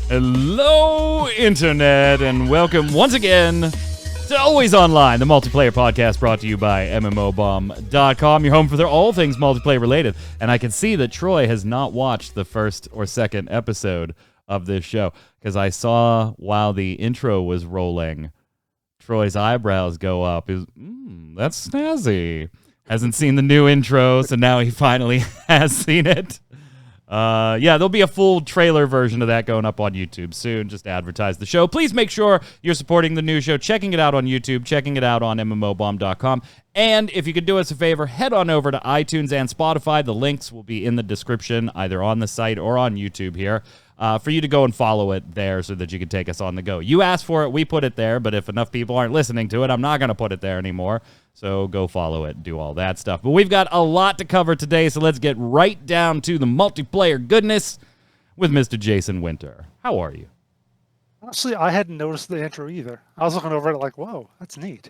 Hello, Internet, and welcome once again to Always Online, the multiplayer podcast brought to you by MMOBomb.com, your home for all things multiplayer related. And I can see that Troy has not watched the first or second episode of this show, because I saw while the intro was rolling, Troy's eyebrows go up. That's snazzy. Hasn't seen the new intro, so now he finally has seen it. There'll be a full trailer version of that going up on YouTube soon. Just advertise the show. Please make sure you're supporting the new show, checking it out on YouTube, checking it out on MMOBomb.com. And if you could do us a favor, head on over to iTunes and Spotify. The links will be in the description, either on the site or on YouTube here, for you to go and follow it there so that you can take us on the go. You asked for it, we put it there, but if enough people aren't listening to it, I'm not going to put it there anymore. So go follow it, do all that stuff. But we've got a lot to cover today, so let's get right down to the multiplayer goodness with Mr. Jason Winter. How are you? Honestly, I hadn't noticed the intro either. I was looking over it like, whoa, that's neat.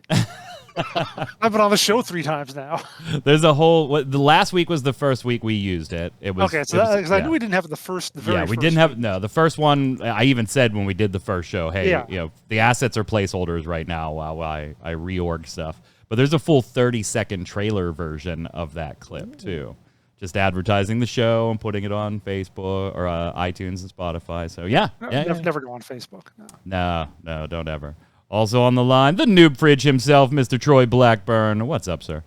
I've been on the show 3 times now. There's a whole... the last week was the first week we used it. It was okay, so I knew we didn't have the very we first didn't have... week. No, the first one, I even said when we did the first show, hey, the assets are placeholders right now while I reorg stuff. But there's a full 30-second trailer version of that clip, too. Just advertising the show and putting it on Facebook or iTunes and Spotify. So, Never go on Facebook. No, don't ever. Also on the line, the noob fridge himself, Mr. Troy Blackburn. What's up, sir?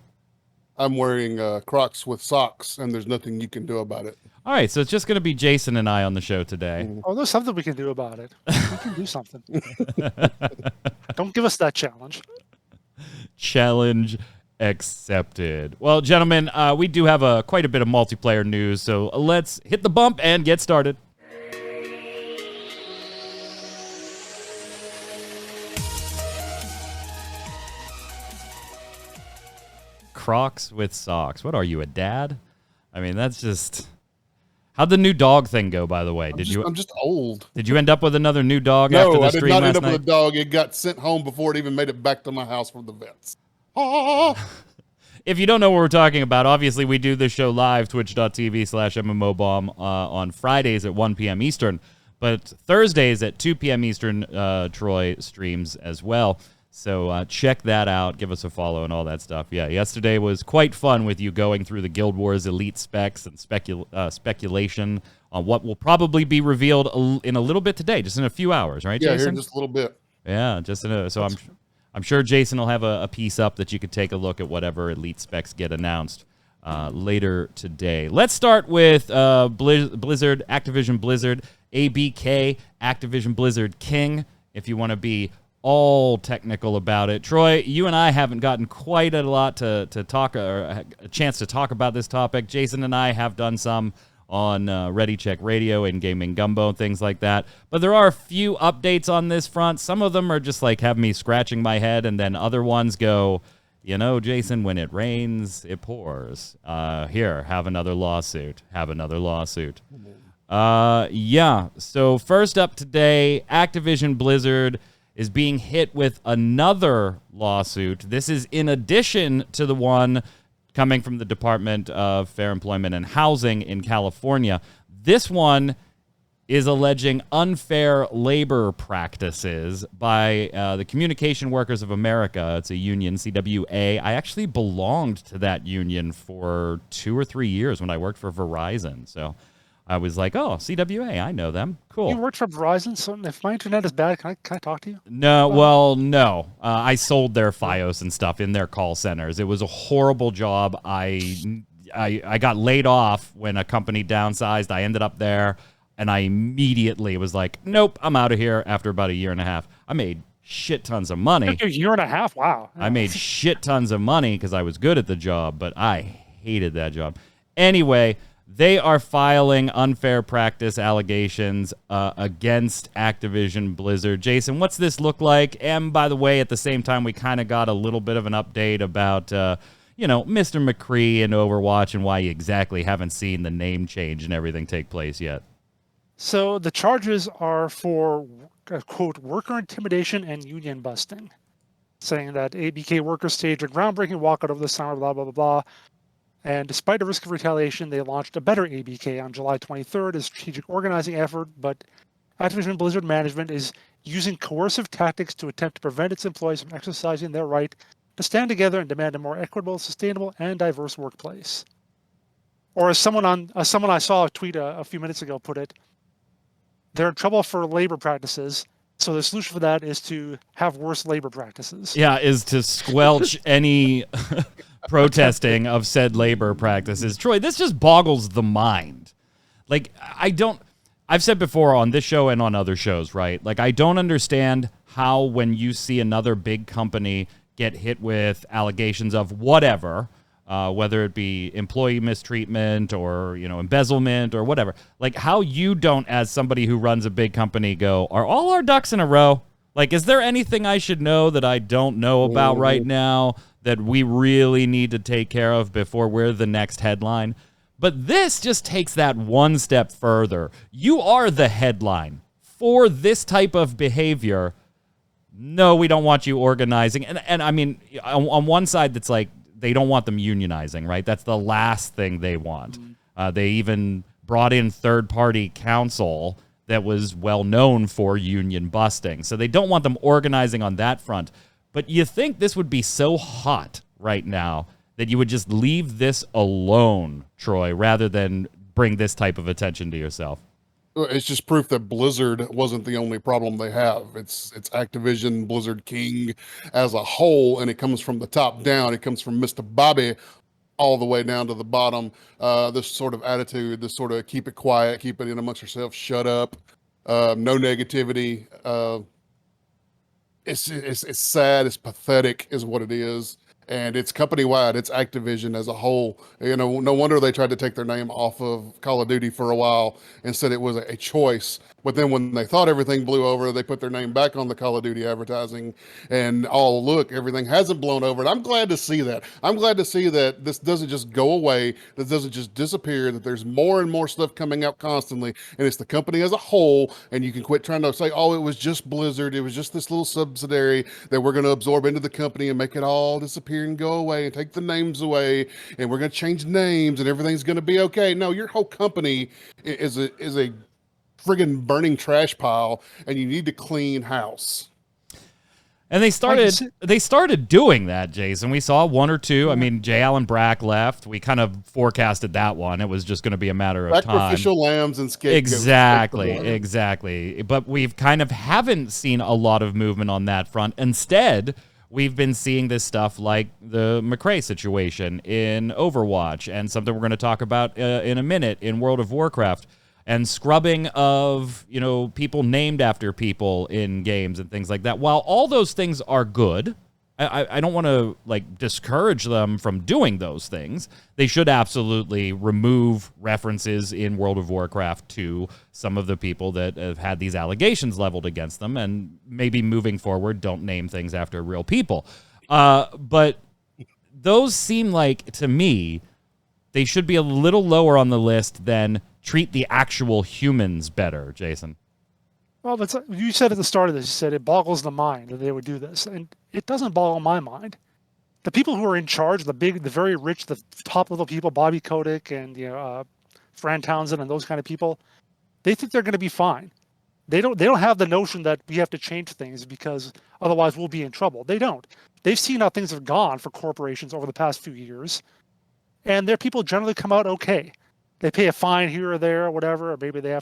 I'm wearing Crocs with socks, and there's nothing you can do about it. All right, so it's just going to be Jason and I on the show today. Oh, there's something we can do about it. We can do something. Don't give us that challenge. Challenge accepted. Well, gentlemen, we do have quite a bit of multiplayer news, so let's hit the bump and get started. Crocs with socks. What are you, a dad? I mean, that's just... How'd the new dog thing go, by the way? I'm just old. Did you end up with another new dog after the stream last night? No, I did not end up with a dog. It got sent home before it even made it back to my house from the vets. If you don't know what we're talking about, obviously we do this show live, twitch.tv/MMOBomb on Fridays at 1 p.m. Eastern, but Thursdays at 2 p.m. Eastern, Troy streams as well. So check that out. Give us a follow and all that stuff. Yeah, yesterday was quite fun with you going through the Guild Wars Elite specs and speculation on what will probably be revealed in a little bit today, just in a few hours, right, Jason? Yeah, here in just a little bit. Yeah, so I'm sure Jason will have a piece up that you could take a look at whatever Elite specs get announced later today. Let's start with Blizzard, Activision Blizzard, ABK, Activision Blizzard King, if you want to be all technical about it. Troy, you and I haven't gotten quite a lot to talk, or a chance to talk about this topic. Jason and I have done some on Ready Check Radio and Gaming Gumbo and things like that. But there are a few updates on this front. Some of them are just like have me scratching my head, and then other ones go, Jason, when it rains, it pours. Here, have another lawsuit. So first up today, Activision Blizzard is being hit with another lawsuit. This is in addition to the one coming from the Department of Fair Employment and Housing in California. This one is alleging unfair labor practices by the Communication Workers of America. It's a union, CWA. I actually belonged to that union for 2 or 3 years when I worked for Verizon. So I was like, oh, CWA, I know them. Cool. You worked for Verizon, so if my internet is bad, can I talk to you? No. I sold their Fios and stuff in their call centers. It was a horrible job. I got laid off when a company downsized. I ended up there, and I immediately was like, nope, I'm out of here after about 1.5 years. I made shit tons of money. A year and a half? Wow. I made shit tons of money because I was good at the job, but I hated that job. Anyway, they are filing unfair practice allegations against Activision Blizzard. Jason, what's this look like? And by the way, at the same time, we kind of got a little bit of an update about, Mr. McCree and Overwatch and why you exactly haven't seen the name change and everything take place yet. So the charges are for, quote, worker intimidation and union busting, saying that ABK workers staged a groundbreaking walkout over the summer, blah, blah, blah, blah. And despite a risk of retaliation, they launched a better ABK on July 23rd, a strategic organizing effort, but Activision Blizzard management is using coercive tactics to attempt to prevent its employees from exercising their right to stand together and demand a more equitable, sustainable, and diverse workplace. Or as someone I saw a tweet a few minutes ago put it, they're in trouble for labor practices. So the solution for that is to have worse labor practices. Yeah, is to squelch any protesting of said labor practices. Troy, this just boggles the mind. Like, I've said before on this show and on other shows, right? Like, I don't understand how when you see another big company get hit with allegations of whatever, whether it be employee mistreatment or, embezzlement or whatever, like how you don't, as somebody who runs a big company, go, are all our ducks in a row? Like, is there anything I should know that I don't know about right now that we really need to take care of before we're the next headline? But this just takes that one step further. You are the headline for this type of behavior. No, we don't want you organizing. And I mean, on one side, that's like, they don't want them unionizing, right? That's the last thing they want. They even brought in third-party counsel that was well known for union busting. So they don't want them organizing on that front. But you think this would be so hot right now that you would just leave this alone, Troy, rather than bring this type of attention to yourself? It's just proof that Blizzard wasn't the only problem they have. It's Activision, Blizzard King as a whole, and it comes from the top down. It comes from Mr. Bobby all the way down to the bottom. This sort of attitude, this sort of keep it quiet, keep it in amongst yourself, shut up, no negativity. It's sad, it's pathetic, is what it is. And it's company-wide. It's Activision as a whole. No wonder they tried to take their name off of Call of Duty for a while and said it was a choice. But then when they thought everything blew over, they put their name back on the Call of Duty advertising. And look, everything hasn't blown over. And I'm glad to see that. I'm glad to see that this doesn't just go away, that doesn't just disappear, that there's more and more stuff coming out constantly. And it's the company as a whole. And you can quit trying to say, oh, it was just Blizzard. It was just this little subsidiary that we're going to absorb into the company and make it all disappear and go away and take the names away, and we're going to change names and everything's going to be okay. No, your whole company is a friggin' burning trash pile, and you need to clean house. And they started doing that, Jason. We saw one or two. I mean, J. Allen Brack left. We kind of forecasted that one. It was just going to be a matter of time. Sacrificial lambs and scapegoats. Exactly. But we've kind of haven't seen a lot of movement on that front. Instead, we've been seeing this stuff like the McRae situation in Overwatch, and something we're going to talk about in a minute in World of Warcraft, and scrubbing of, people named after people in games and things like that. While all those things are good, I don't want to discourage them from doing those things. They should absolutely remove references in World of Warcraft to some of the people that have had these allegations leveled against them, and maybe moving forward, don't name things after real people. But those seem like, to me, they should be a little lower on the list than treat the actual humans better, Jason. Well, you said at the start of this, you said it boggles the mind that they would do this, and it doesn't boggle my mind. The people who are in charge, the very rich, the top level people, Bobby Kotick and Fran Townsend and those kind of people, they think they're going to be fine. They don't have the notion that we have to change things because otherwise we'll be in trouble. They don't. They've seen how things have gone for corporations over the past few years, and their people generally come out okay. They pay a fine here or there or whatever, or maybe they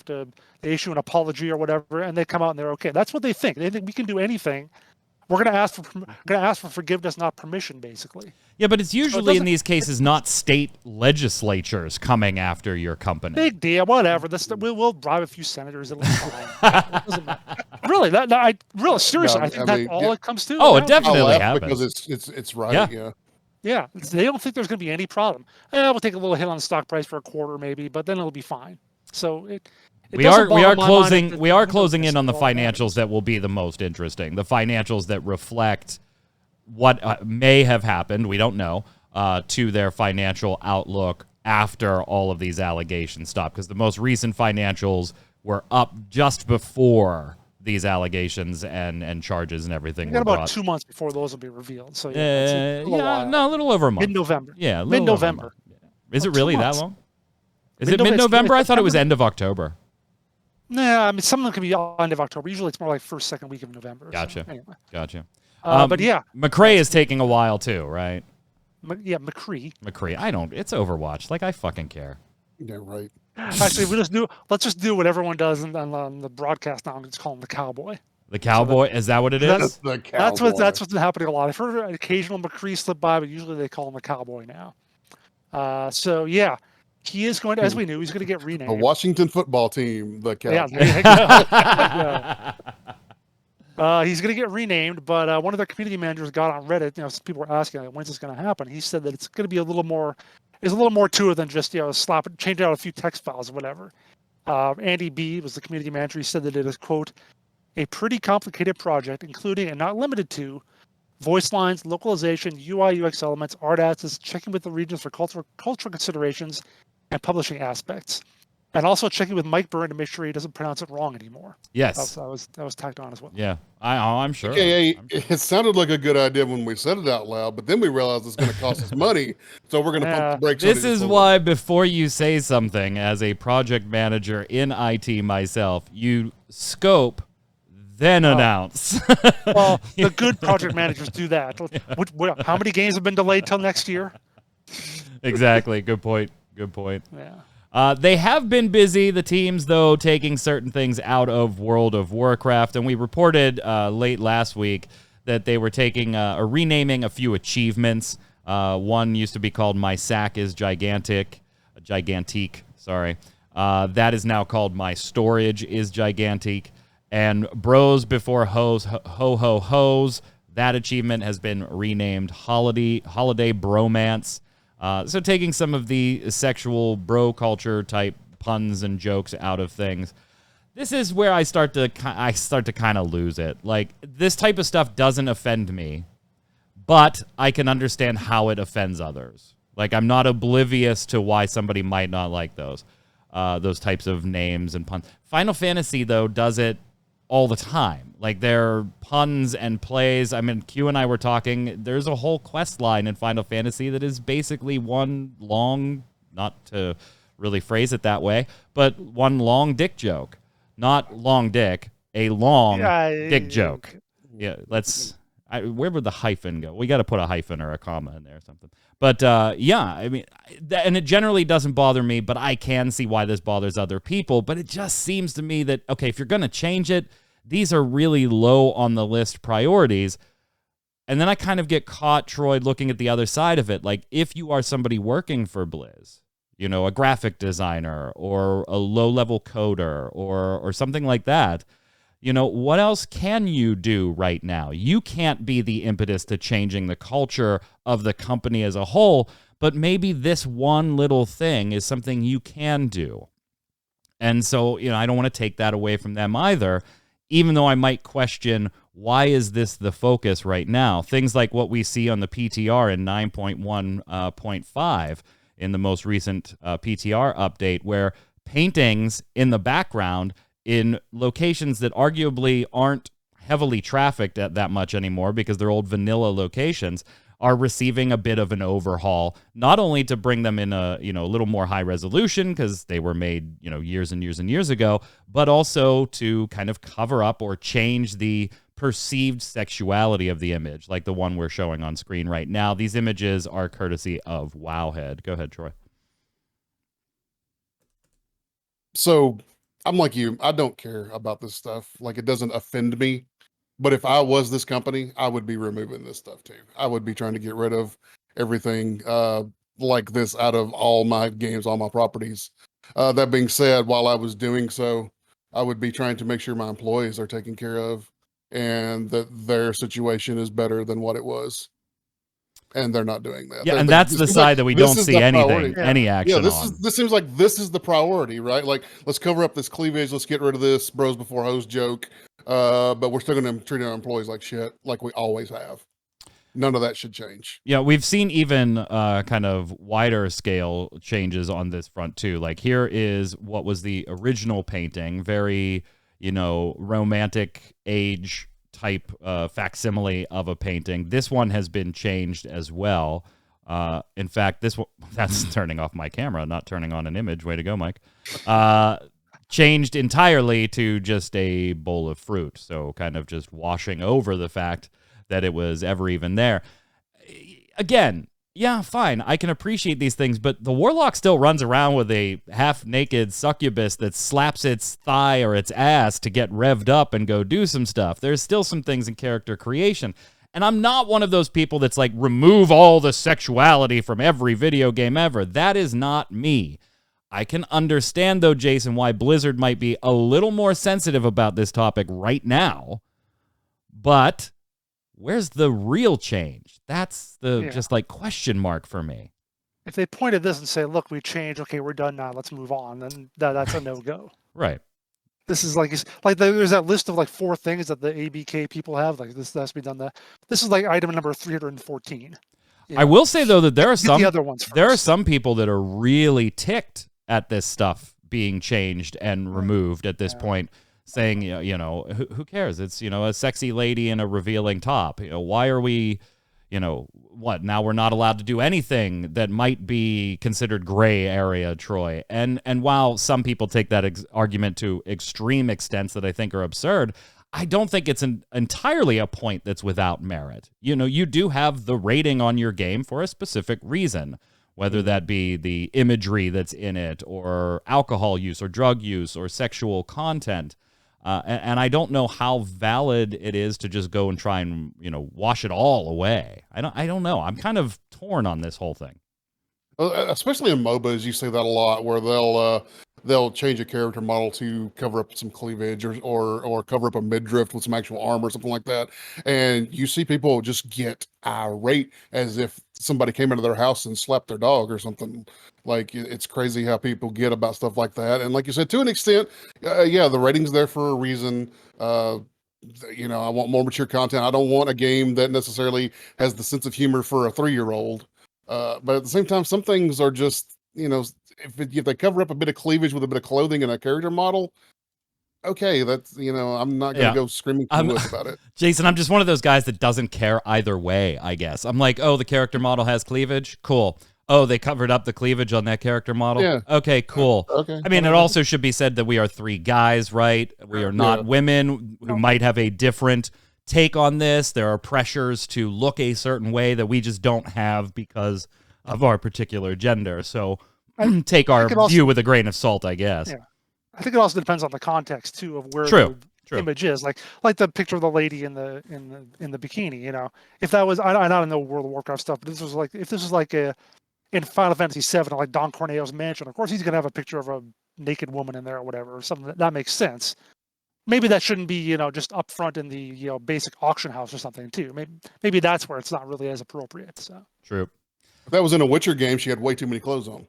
issue an apology or whatever, and they come out and they're okay. That's what they think. They think we can do anything. We're going to ask for forgiveness, not permission, basically. Yeah, but it's usually in these cases not state legislatures coming after your company. Big deal, whatever. We'll bribe a few senators. It'll be fine. Really, seriously, I think that's all it comes to. Oh, it definitely happens because it's right. Yeah. Yeah, they don't think there's going to be any problem. We'll take a little hit on the stock price for a quarter, maybe, but then it'll be fine. So we are closing in on the financials that will be the most interesting. The financials that reflect what may have happened. We don't know to their financial outlook after all of these allegations stop, because the most recent financials were up just before these allegations and charges and everything. Got about 2 months before those will be revealed. So a little over a month. Mid-November. Yeah, mid-November. Is it really that long? Is it mid-November? I thought it was end of October. Nah, I mean, some of them can be end of October. Usually it's more like first, second week of November. Gotcha. So, anyway. Gotcha. But yeah. McCrae is taking a while too, right? Yeah, McCree. McCree. I don't. It's Overwatch. Like, I fucking care. Yeah, right. Actually, let's just do what everyone does on the broadcast now. I'm just call him the cowboy. The cowboy. Is that what it is? The cowboy. That's what's been happening a lot. I've heard an occasional McCree slip by, but usually they call him the cowboy now. So yeah, he is going to, as we knew, he's going to get The renamed. Washington football team, the cowboy. Yeah, there you go. He's going to get renamed, but one of their community managers got on Reddit. Some people were asking, like, when's this going to happen? He said that it's going to be a little more. There's a little more to it than just change out a few text files or whatever. Andy B was the community manager. He said that it is, quote, a pretty complicated project, including and not limited to voice lines, localization, UI, UX elements, art assets, checking with the regions for cultural considerations, and publishing aspects. And also checking with Mike Byrne to make sure he doesn't pronounce it wrong anymore. Yes. That was tacked on as well. Yeah. I'm sure. Okay, it sounded like a good idea when we said it out loud, but then we realized it's going to cost us money, so we're going to pump the brakes on it This just is a why before you say something, as a project manager in IT myself, you scope, then announce. Well, the good project managers do that. How many games have been delayed till next year? Exactly. Good point. Good point. Yeah. They have been busy, the teams, though, taking certain things out of World of Warcraft, and we reported late last week that they were taking or renaming a few achievements. One used to be called My Sack is Gigantic, sorry. That is now called My Storage is Gigantic, and Bros Before Hoes, Ho, that achievement has been renamed Holiday Bromance. So taking some of the sexual bro culture type puns and jokes out of things. This is where I start to kind of lose it. Like, this type of stuff doesn't offend me, but I can understand how it offends others. Like, I'm not oblivious to why somebody might not like those types of names and puns. Final Fantasy, though, does it all the time. Like, their puns and plays. I mean, Q and I were talking. There's a whole quest line in Final Fantasy that is basically one long, not to really phrase it that way, but one long dick joke. Not long dick, a long dick joke. Yeah, where would the hyphen go? We got to put a hyphen or a comma in there or something. But yeah, I mean, and it generally doesn't bother me, but I can see why this bothers other people. But it just seems to me that, okay, if you're going to change it, these are really low on the list priorities. And then I kind of get caught, Troy, looking at the other side of it. Like, if you are somebody working for Blizz, a graphic designer or a low-level coder or something like that, what else can you do right now? You can't be the impetus to changing the culture of the company as a whole, but maybe this one little thing is something you can do. And so, I don't want to take that away from them either, even though I might question, why is this the focus right now? Things like what we see on the PTR in 9.1.5 in the most recent PTR update, where paintings in the background in locations that arguably aren't heavily trafficked at that much anymore because they're old vanilla locations are receiving a bit of an overhaul, not only to bring them in a little more high resolution because they were made years and years and years ago, but also to kind of cover up or change the perceived sexuality of the image, like the one we're showing on screen right now. These images are courtesy of Wowhead. Go ahead, Troy. So I'm like you. I don't care about this stuff. Like, it doesn't offend me. But if I was this company, I would be removing this stuff too. I would be trying to get rid of everything like this out of all my games, all my properties. That being said, while I was doing so, I would be trying to make sure my employees are taken care of and that their situation is better than what it was. And they're not doing that. Yeah, and that's the side that we don't see any action on. This seems like this is the priority, right? Like, let's cover up this cleavage. Let's get rid of this bros before hoes joke. But we're still going to treat our employees like shit, like we always have. None of that should change. Yeah, we've seen even kind of wider scale changes on this front too. Like, here is what was the original painting, very, romantic age type facsimile of a painting. This one has been changed as well. In fact, this one, that's turning off my camera, not turning on an image. Way to go, Mike. changed entirely to just a bowl of fruit. So kind of just washing over the fact that it was ever even there. Again, yeah, fine. I can appreciate these things, but the Warlock still runs around with a half-naked succubus that slaps its thigh or its ass to get revved up and go do some stuff. There's still some things in character creation. And I'm not one of those people that's like, remove all the sexuality from every video game ever. That is not me. I can understand, though, Jason, why Blizzard might be a little more sensitive about this topic right now. But where's the real change? That's the just like question mark for me. If they point at this and say, look, we changed, okay, we're done now, let's move on, then that's a no-go. Right. This is like there's that list of like 4 things that the ABK people have. Like this has to be done. This is like item number 314. I will say though that there are some the other ones first. There are some people that are really ticked at this stuff being changed and removed at this point, saying, who cares? It's, a sexy lady in a revealing top. Why are we, what? Now we're not allowed to do anything that might be considered gray area, Troy. And while some people take that argument to extreme extents that I think are absurd, I don't think it's entirely a point that's without merit. You do have the rating on your game for a specific reason, whether that be the imagery that's in it or alcohol use or drug use or sexual content. And I don't know how valid it is to just go and try and, wash it all away. I don't know. I'm kind of torn on this whole thing. Especially in MOBAs, you see that a lot, where they'll change a character model to cover up some cleavage or cover up a midriff with some actual armor or something like that. And you see people just get irate as if somebody came into their house and slapped their dog or something. Like, it's crazy how people get about stuff like that. And like you said, to an extent, the rating's there for a reason. I want more mature content. I don't want a game that necessarily has the sense of humor for a 3-year-old. But at the same time, some things are just, if they cover up a bit of cleavage with a bit of clothing and a character model, okay, that's, I'm not going to go screaming about it. Jason, I'm just one of those guys that doesn't care either way, I guess. I'm like, oh, the character model has cleavage? Cool. Oh, they covered up the cleavage on that character model? Yeah. Okay, cool. Okay. I mean, it also should be said that we are 3 guys, right? We are not women who might have a different take on this. There are pressures to look a certain way that we just don't have because of our particular gender. So take our view with a grain of salt, I guess. Yeah. I think it also depends on the context too of where the image is. Like the picture of the lady in the bikini. If that was, I don't know World of Warcraft stuff, but if this was like in Final Fantasy VII, like Don Corneo's mansion, of course he's gonna have a picture of a naked woman in there or whatever, or something that makes sense. Maybe that shouldn't be, just up front in the basic auction house or something too. Maybe that's where it's not really as appropriate. So true. If that was in a Witcher game, she had way too many clothes on.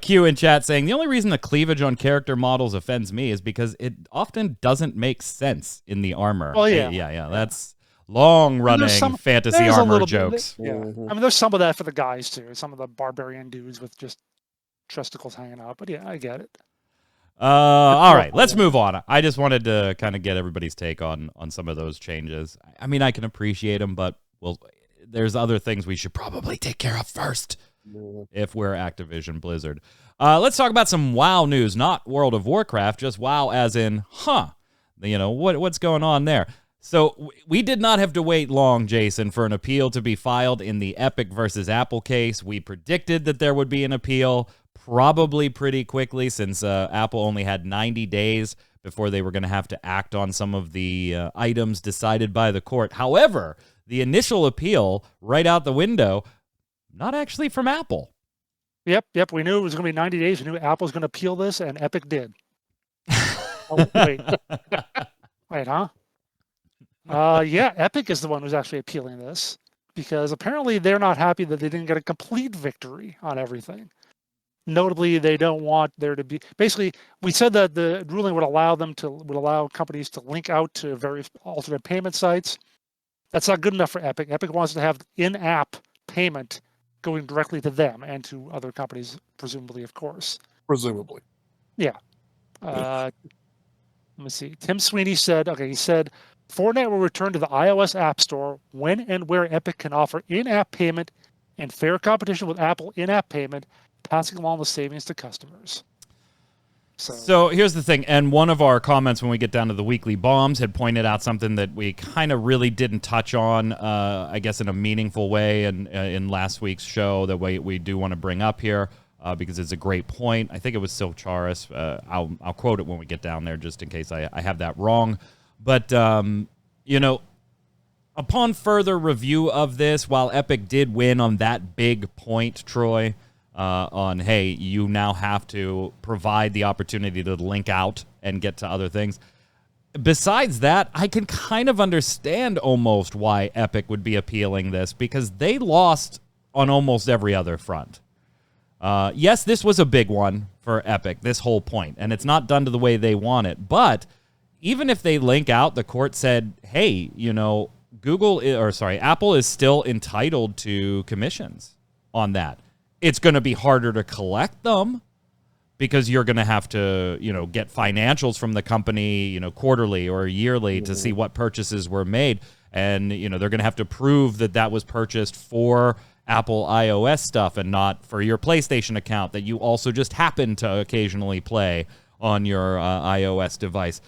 Q in chat saying the only reason the cleavage on character models offends me is because it often doesn't make sense in the armor. Well, yeah. Yeah. That's long-running fantasy armor jokes. I mean, there's some of that for the guys too. Some of the barbarian dudes with just testicles hanging out. But yeah, I get it. All right, let's move on. I just wanted to kind of get everybody's take on some of those changes. I mean, I can appreciate them, but there's other things we should probably take care of first if we're Activision Blizzard. Let's talk about some WoW news, not World of Warcraft, just WoW as in, what's going on there? So we did not have to wait long, Jason, for an appeal to be filed in the Epic versus Apple case. We predicted that there would be an appeal probably pretty quickly, since Apple only had 90 days before they were going to have to act on some of the items decided by the court. However, the initial appeal right out the window, not actually from Apple. Yep. We knew it was going to be 90 days. We knew Apple was going to appeal this, and Epic did. Oh, wait. Wait, huh? Epic is the one who's actually appealing this, because apparently they're not happy that they didn't get a complete victory on everything. Notably, they don't want there to be, basically, we said that the ruling would allow companies to link out to various alternate payment sites. That's not good enough for Epic. Epic wants to have in-app payment going directly to them and to other companies, presumably, of course. Presumably. Yeah. Let me see. Tim Sweeney said, Fortnite will return to the iOS App Store when and where Epic can offer in-app payment and fair competition with Apple in-app payment, passing along the savings to customers. So here's the thing, and one of our comments when we get down to the weekly bombs had pointed out something that we kind of really didn't touch on, I guess in a meaningful way in last week's show that we do want to bring up here because it's a great point. I think it was Silk Charis. I'll quote it when we get down there just in case I have that wrong. But, you know, upon further review of this, while Epic did win on that big point, Troy, on, hey, you now have to provide the opportunity to link out and get to other things. Besides that, I can kind of understand almost why Epic would be appealing this, because they lost on almost every other front. Yes, this was a big one for Epic, this whole point, and it's not done to the way they want it. But even if they link out, the court said, hey, you know, Apple is still entitled to commissions on that. It's going to be harder to collect them because you're going to have to, you know, get financials from the company, you know, quarterly or yearly to see what purchases were made. And, you know, they're going to have to prove that that was purchased for Apple iOS stuff and not for your PlayStation account that you also just happen to occasionally play on your iOS device.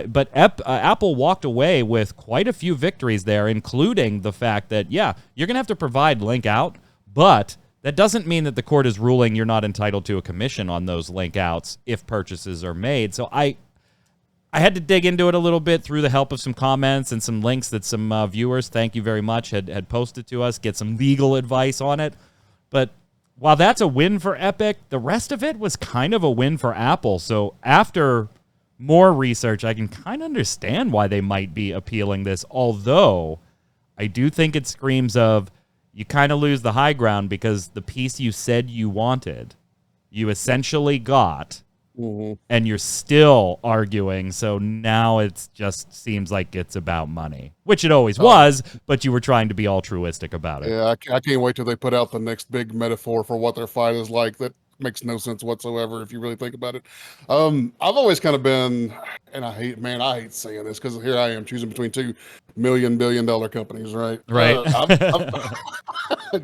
But Apple walked away with quite a few victories there, including the fact that, yeah, you're going to have to provide link out, but that doesn't mean that the court is ruling you're not entitled to a commission on those link outs if purchases are made. So I had to dig into it a little bit through the help of some comments and some links that some viewers, thank you very much, had posted to us, get some legal advice on it. But while that's a win for Epic, the rest of it was kind of a win for Apple. So after more research, I can kind of understand why they might be appealing this, although I do think it screams of, you kind of lose the high ground because the piece you said you wanted, you essentially got, and you're still arguing. So now it just seems like it's about money, which it always was, but you were trying to be altruistic about it. Yeah, I can't wait till they put out the next big metaphor for what their fight is like. That makes no sense whatsoever if you really think about it. I've always kind of been, and I hate saying this because here I am choosing between two $1 billion companies, right? Right.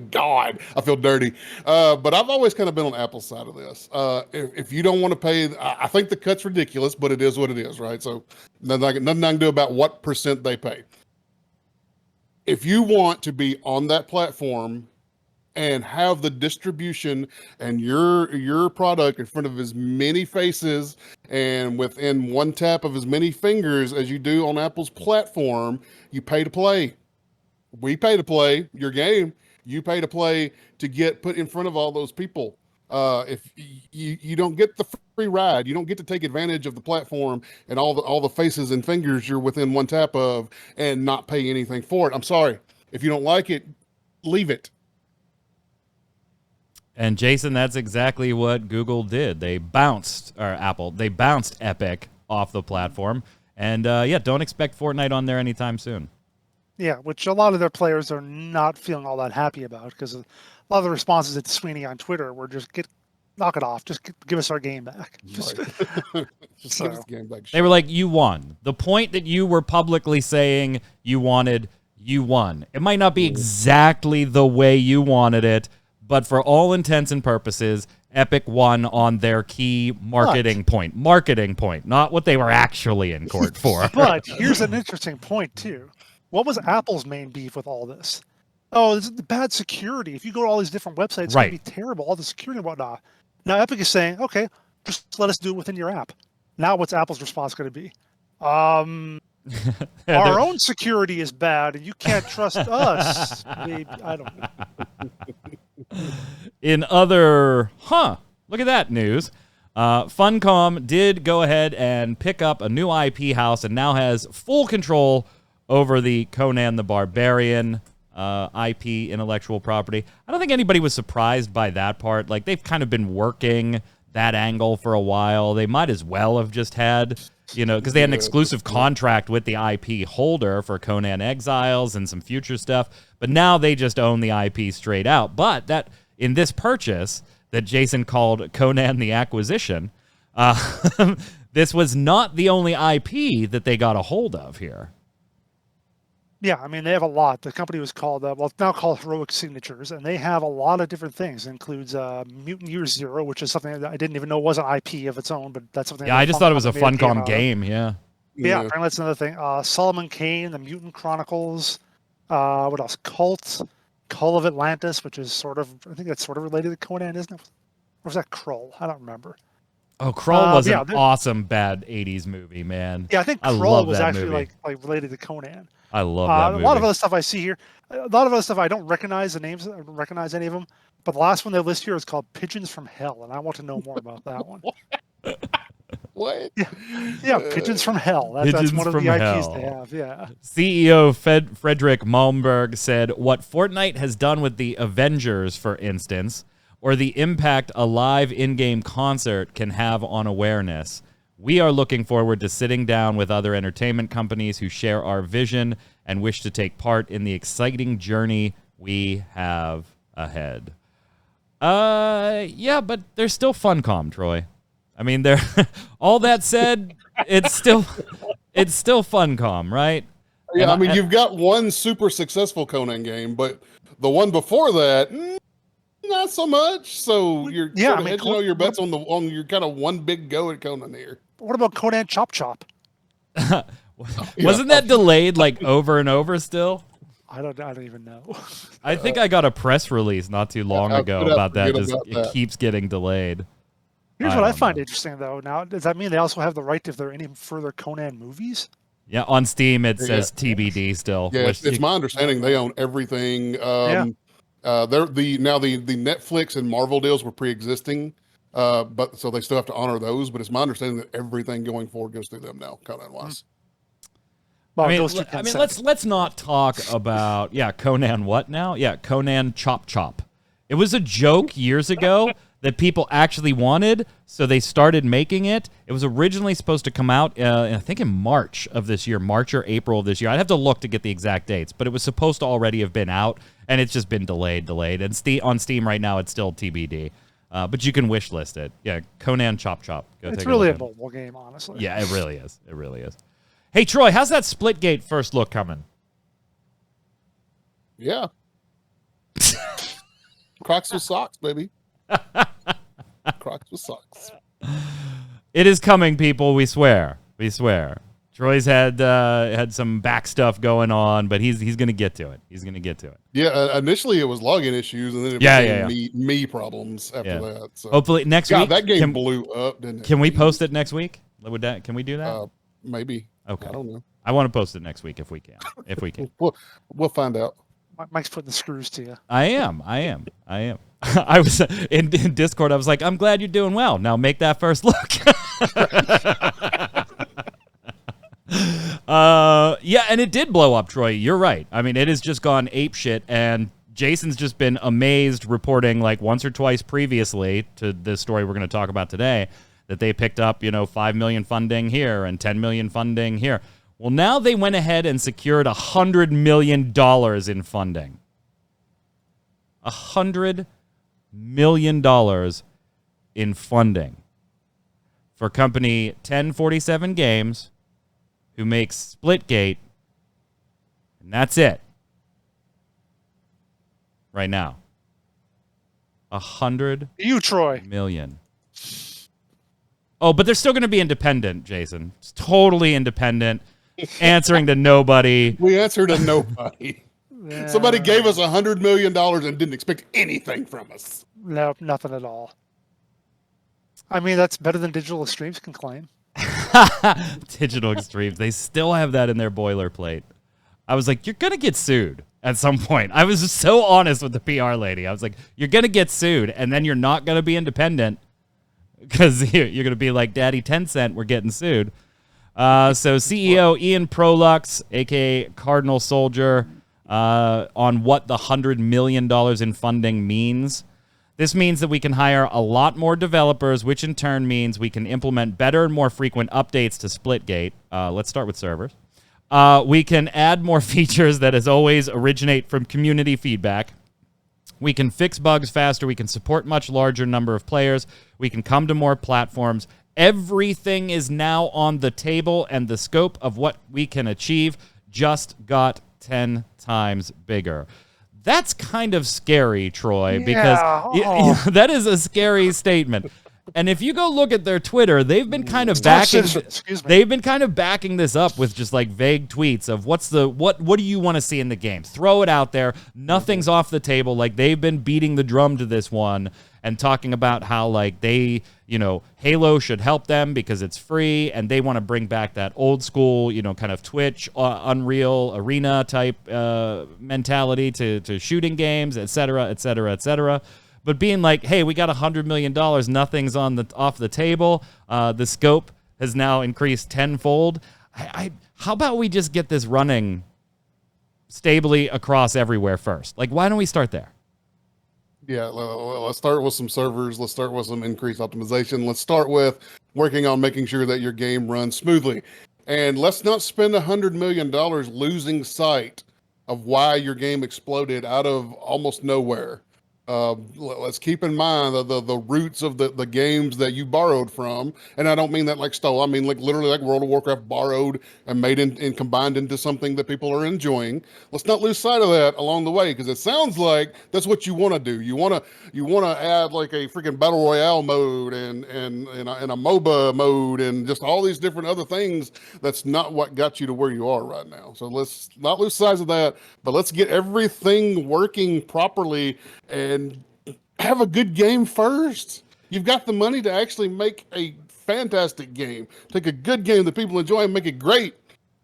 God, I feel dirty. But I've always kind of been on Apple's side of this. If you don't want to pay, I think the cut's ridiculous, but it is what it is, right? So nothing I can do about what percent they pay. If you want to be on that platform and have the distribution and your product in front of as many faces and within one tap of as many fingers as you do on Apple's platform, you pay to play. We pay to play your game. You pay to play to get put in front of all those people. If you don't get the free ride, you don't get to take advantage of the platform and all the faces and fingers you're within one tap of and not pay anything for it. I'm sorry. If you don't like it, leave it. And Jason, that's exactly what Google did. They bounced Epic off the platform. And don't expect Fortnite on there anytime soon. Yeah, which a lot of their players are not feeling all that happy about because a lot of the responses at Sweeney on Twitter were just knock it off. Just give us our game back. Just give us the game back. They were like, you won. The point that you were publicly saying you wanted, you won. It might not be exactly the way you wanted it, but for all intents and purposes, Epic won on their key marketing point. Marketing point, not what they were actually in court for. But here's an interesting point, too. What was Apple's main beef with all this? Oh, this is the bad security. If you go to all these different websites, it's going to be terrible, all the security and whatnot. Now, Epic is saying, okay, just let us do it within your app. Now, what's Apple's response going to be? Our own security is bad, and you can't trust us. Maybe, I don't know. In other, look at that news. Funcom did go ahead and pick up a new IP house and now has full control over the Conan the Barbarian IP intellectual property. I don't think anybody was surprised by that part. Like, they've kind of been working that angle for a while. They might as well have just had, because they had an exclusive contract with the IP holder for Conan Exiles and some future stuff. But now they just own the IP straight out. But that in this purchase that Jason called Conan the Acquisition, this was not the only IP that they got a hold of here. Yeah, I mean, they have a lot. The company was called, well, it's now called Heroic Signatures, and they have a lot of different things. It includes Mutant Year Zero, which is something that I didn't even know was an IP of its own, but that's something. Yeah, that I just thought it was a Funcom made Funcom out of. game. Yeah. Yeah, apparently that's another thing. Solomon Kane, the Mutant Chronicles. What else? Cult, Cull of Atlantis, which is sort of, I think that's sort of related to Conan, isn't it? Or was that Krull? I don't remember. Oh, Krull was yeah, an awesome bad 80s movie, man. Yeah, I think I Krull love was that actually movie. like related to Conan. I love that movie. A lot of other stuff I see here. A lot of other stuff I don't recognize the names. I don't recognize any of them. But the last one they list here is called Pigeons from Hell, and I want to know more about that one. What? Yeah, Pigeons from Hell. That's Pigeons one of from the IPs Hell. they have. Yeah. CEO Frederick Malmberg said, "What Fortnite has done with the Avengers, for instance, or the impact a live in-game concert can have on awareness. We are looking forward to sitting down with other entertainment companies who share our vision and wish to take part in the exciting journey we have ahead." Yeah, but there's still Funcom, Troy. I mean, there. All that said, it's still Funcom, right? Yeah, I mean, you've got one super successful Conan game, but the one before that, not so much. So you're Yeah, sort I of mean, hedging all your bets on your kind of one big go at Conan here. What about Conan Chop Chop? Wasn't that delayed like over and over still? I don't even know. I think I got a press release not too long ago about that. It keeps getting delayed. Here's what I find interesting, though. Now, does that mean they also have the right if there are any further Conan movies? Yeah, on Steam it says TBD still. Yeah, it's my understanding they own everything. They're the Netflix and Marvel deals were pre-existing, but so they still have to honor those. But it's my understanding that everything going forward goes through them now, Conan wise. Well, I mean, let's not talk about Conan what now? Yeah, Conan Chop Chop. It was a joke years ago that people actually wanted, so they started making it. It was originally supposed to come out, I think in March of this year, March or April of this year. I'd have to look to get the exact dates, but it was supposed to already have been out, and it's just been delayed. And on Steam right now, it's still TBD. But you can wish list it. Yeah, Conan Chop Chop. It's really a mobile game, honestly. Yeah, it really is. It really is. Hey, Troy, how's that Splitgate first look coming? Yeah. Crocs with socks, baby. Crocs with socks. It is coming, people. We swear. We swear. Troy's had some back stuff going on, but he's going to get to it. He's going to get to it. Yeah, initially it was login issues, and then it became me problems after that. So. Hopefully next week. That game blew up, didn't it? Can we post it next week? Can we do that? Maybe. Okay. I don't know. I want to post it next week if we can. If we can. We'll find out. Mike's putting the screws to you. I am. I was in Discord. I was like, I'm glad you're doing well. Now make that first look. Yeah, and it did blow up, Troy. You're right. I mean, it has just gone apeshit, and Jason's just been amazed, reporting like once or twice previously to this story we're going to talk about today, that they picked up, 5 million funding here and 10 million funding here. Well, now they went ahead and secured $100 million in funding. $100 million in funding for company 1047 Games, who makes Splitgate, and that's it. Right now. $100 million. Oh, but they're still going to be independent, Jason. It's totally independent. Answering to nobody. We answer to nobody. Yeah. Somebody gave us $100 million and didn't expect anything from us. No, nothing at all. I mean, that's better than Digital Extremes can claim. Digital Extremes. They still have that in their boilerplate. I was like, you're going to get sued at some point. I was just so honest with the PR lady. I was like, you're going to get sued, and then you're not going to be independent because you're going to be like, Daddy Tencent, we're getting sued. So CEO Ian Prolux, a.k.a. Cardinal Soldier, on what the $100 million in funding means. This means that we can hire a lot more developers, which in turn means we can implement better and more frequent updates to Splitgate. Let's start with servers. We can add more features that, as always, originate from community feedback. We can fix bugs faster. We can support much larger number of players. We can come to more platforms. Everything is now on the table, and the scope of what we can achieve just got 10 times bigger. That's kind of scary, Troy, Yeah. because that is a scary statement. And if you go look at their Twitter, they've been kind of backing. They've been kind of backing this up with just like vague tweets of what do you want to see in the game? Throw it out there. Nothing's off the table. Like they've been beating the drum to this one and talking about how like they, Halo should help them because it's free and they want to bring back that old school, kind of Twitch, Unreal Arena type mentality to shooting games, et cetera, et cetera, et cetera. But being like, hey, we got $100 million, nothing's off the table. The scope has now increased tenfold. How about we just get this running stably across everywhere first? Like, why don't we start there? Yeah, let's start with some servers. Let's start with some increased optimization. Let's start with working on making sure that your game runs smoothly. And let's not spend $100 million losing sight of why your game exploded out of almost nowhere. Let's keep in mind the roots of the games that you borrowed from, and I don't mean that like stole. I mean like literally like World of Warcraft borrowed and made and combined into something that people are enjoying. Let's not lose sight of that along the way, because it sounds like that's what you want to do. You want to add like a freaking battle royale mode and a MOBA mode and just all these different other things. That's not what got you to where you are right now. So let's not lose sight of that, but let's get everything working properly and have a good game first. You've got the money to actually make a fantastic game. Take a good game that people enjoy and make it great.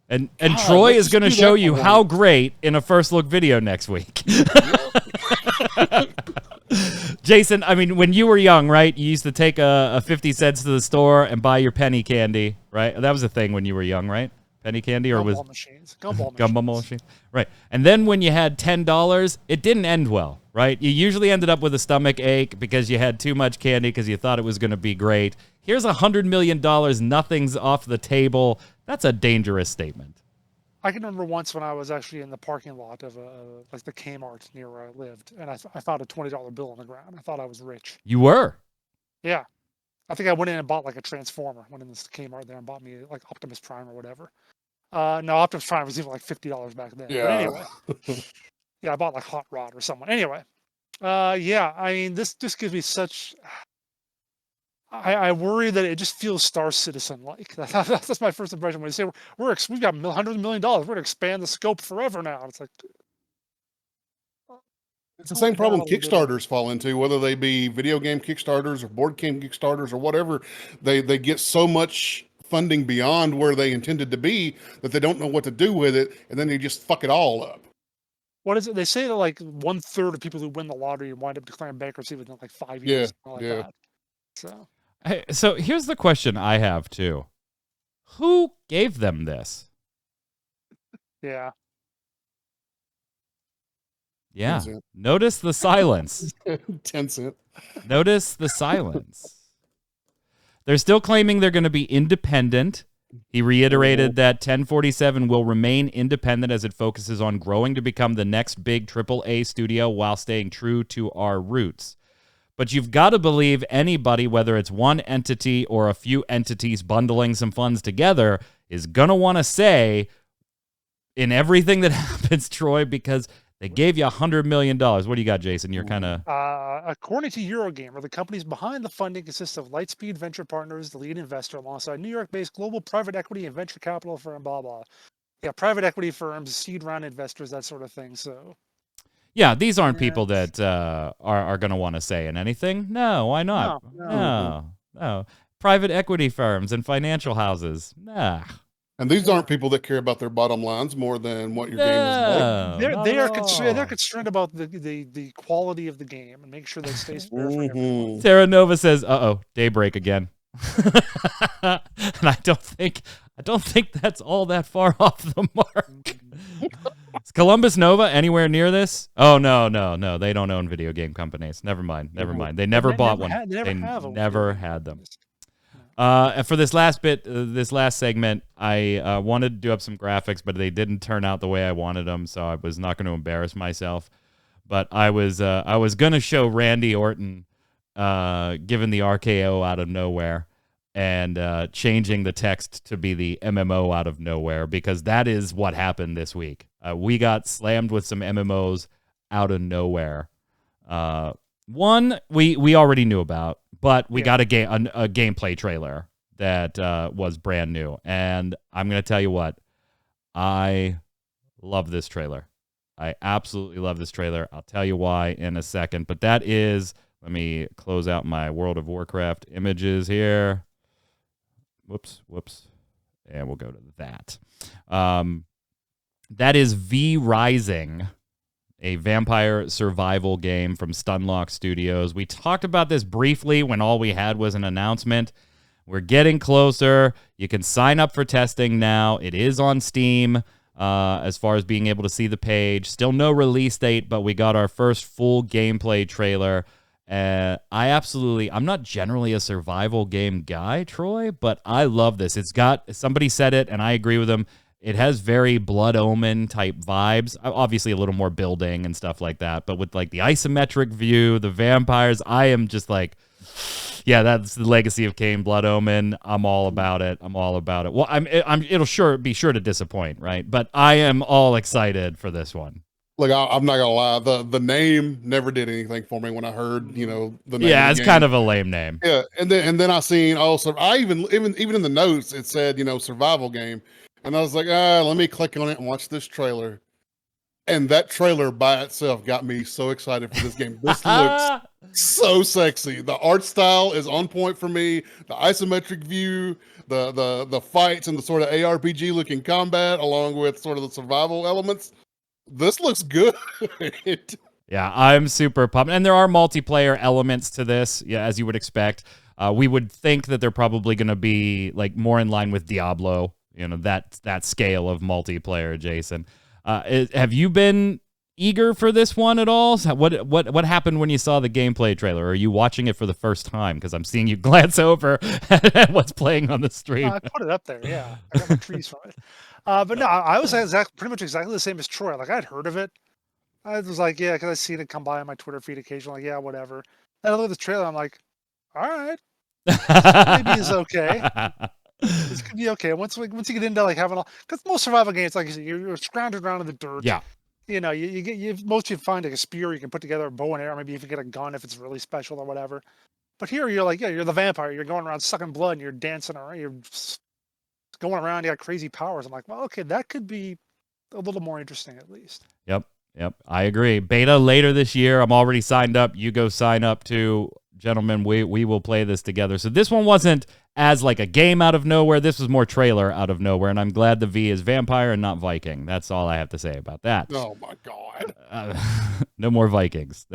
And Troy is going to show you how great in a first look video next week. Jason, I mean, when you were young, right, you used to take a 50 cents to the store and buy your penny candy, right? That was a thing when you were young, right? Penny candy, or was gumball machines, right? And then when you had $10, it didn't end well, right? You usually ended up with a stomach ache because you had too much candy because you thought it was going to be great. Here's $100 million, nothing's off the table. That's a dangerous statement. I can remember once when I was actually in the parking lot of like the Kmart near where I lived, and I found a $20 bill on the ground. I thought I was rich. You were? Yeah. I think I went in and bought like a Transformer. Went in this Kmart there and bought me like Optimus Prime or whatever. No, Optimus Prime was even like $50 back then. Yeah. But anyway, yeah, I bought like Hot Rod or someone. Anyway, yeah, I mean, this just gives me such. I worry that it just feels Star Citizen like. That's my first impression when they say we've got $100 million. We're going to expand the scope forever now. It's like. It's the same problem Kickstarters fall into, whether they be video game Kickstarters or board game Kickstarters or whatever. They get so much funding beyond where they intended to be that they don't know what to do with it, and then they just fuck it all up. What is it? They say that like 1/3 of people who win the lottery wind up declaring bankruptcy within like 5 years. Yeah. That. So. Hey, so here's the question I have too. Who gave them this? Yeah. Yeah. Notice the silence. 10 cent. Notice the silence. They're still claiming they're going to be independent. He reiterated that 1047 will remain independent as it focuses on growing to become the next big AAA studio while staying true to our roots. But you've got to believe anybody, whether it's one entity or a few entities bundling some funds together, is going to want to say in everything that happens, Troy, because they gave you $100 million. What do you got, Jason? You're kind of... According to Eurogamer, the companies behind the funding consists of Lightspeed Venture Partners, the lead investor, alongside New York-based global private equity and venture capital firm, blah, blah. Yeah, private equity firms, seed round investors, that sort of thing. So, yeah, these aren't people that are going to want to say in anything. No, why not? No. Private equity firms and financial houses. Nah. And these aren't people that care about their bottom lines more than what your game is like. They're concerned about the quality of the game and make sure that it stays fair for everyone. Terra Nova says, Daybreak again. And I don't think that's all that far off the mark. Is Columbus Nova anywhere near this? Oh, no. They don't own video game companies. Never mind. They never bought one. They never had them. For this last bit, this last segment, I wanted to do up some graphics, but they didn't turn out the way I wanted them, so I was not going to embarrass myself. But I was going to show Randy Orton giving the RKO out of nowhere, and changing the text to be the MMO out of nowhere, because that is what happened this week. We got slammed with some MMOs out of nowhere. One we already knew about, but we got a gameplay trailer that was brand new, and I'm gonna tell you what, I love this trailer. I absolutely love this trailer. I'll tell you why in a second, but that is, let me close out my World of Warcraft images here. Whoops. And we'll go to that. That is V Rising, a vampire survival game from Stunlock Studios. We talked about this briefly when all we had was an announcement. We're getting closer. You can sign up for testing now. It is on Steam. As far as being able to see the page. Still no release date, but we got our first full gameplay trailer. I'm not generally a survival game guy, Troy, but I love this. It's got, somebody said it, and I agree with them, it has very Blood Omen type vibes. Obviously a little more building and stuff like that, but with like the isometric view, the vampires, I am just like, yeah, that's the Legacy of Kain, Blood Omen. I'm all about it. Well, it'll be sure to disappoint, right? But I am all excited for this one. Look, I'm not gonna lie. The name never did anything for me when I heard, the name. Yeah, it's kind of a lame name. Yeah, and then I seen also, I even in the notes it said, survival game, and I was like, let me click on it and watch this trailer. And that trailer by itself got me so excited for this game. This looks so sexy. The art style is on point for me. The isometric view, the fights and the sort of ARPG looking combat, along with sort of the survival elements. This looks good. Yeah, I'm super pumped. And there are multiplayer elements to this, yeah, as you would expect. We would think that they're probably going to be like more in line with Diablo, that scale of multiplayer, Jason. Have you been eager for this one at all? What happened when you saw the gameplay trailer? Are you watching it for the first time? Because I'm seeing you glance over at what's playing on the stream. I put it up there, yeah. I got my trees from it. But no, I was pretty much exactly the same as Troy. Like, I'd heard of it. I was like, yeah, because I've seen it come by on my Twitter feed occasionally. Like, yeah, whatever. Then I look at the trailer, I'm like, all right. Maybe it's okay. This could be okay. Once you get into like having all, because most survival games, like you said, you're scrounging around in the dirt. Yeah. Most you find like a spear you can put together, a bow and arrow, maybe if you get a gun if it's really special or whatever. But here you're like, yeah, you're the vampire. You're going around sucking blood and you're dancing around. You're going around. You got crazy powers. I'm like, well, okay, that could be a little more interesting at least. Yep. I agree. Beta later this year. I'm already signed up. You go sign up too. Gentlemen, we will play this together. So this one wasn't as like a game out of nowhere. This was more trailer out of nowhere, and I'm glad the V is vampire and not Viking. That's all I have to say about that. Oh my god! No more Vikings.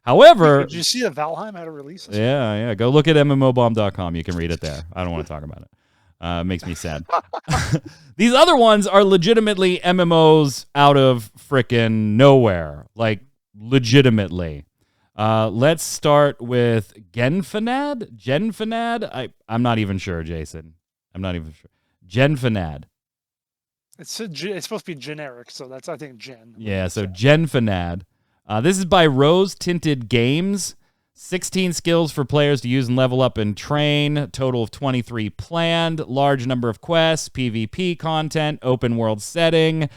However, did you see that Valheim had a release? Yeah. Go look at mmobomb.com. You can read it there. I don't want to talk about it. It makes me sad. These other ones are legitimately MMOs out of frickin' nowhere, like legitimately. Let's start with Genfanad. I'm not even sure, Jason. I'm not even sure. Genfanad. It's supposed to be generic, so that's, I think, Gen. Yeah, so Genfanad. This is by Rose Tinted Games. 16 skills for players to use and level up and train. Total of 23 planned. Large number of quests, PvP content, open world setting.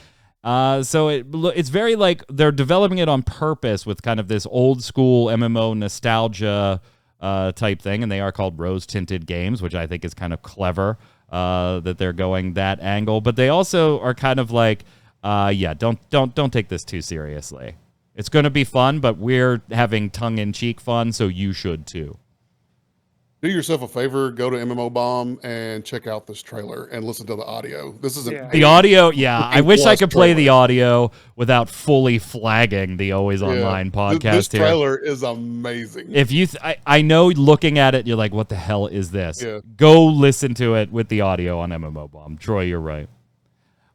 So it's very like they're developing it on purpose with kind of this old school MMO nostalgia type thing, and they are called Rose Tinted Games, which I think is kind of clever that they're going that angle. But they also are kind of like, don't take this too seriously. It's going to be fun, but we're having tongue-in-cheek fun, so you should too. Do yourself a favor, go to MMO Bomb and check out this trailer and listen to the audio. This is the audio. Yeah, I wish I could play the audio without fully flagging the Always Online podcast. This trailer is amazing. If you, I know, looking at it, you're like, "What the hell is this?" Yeah. Go listen to it with the audio on MMO Bomb. Troy, you're right.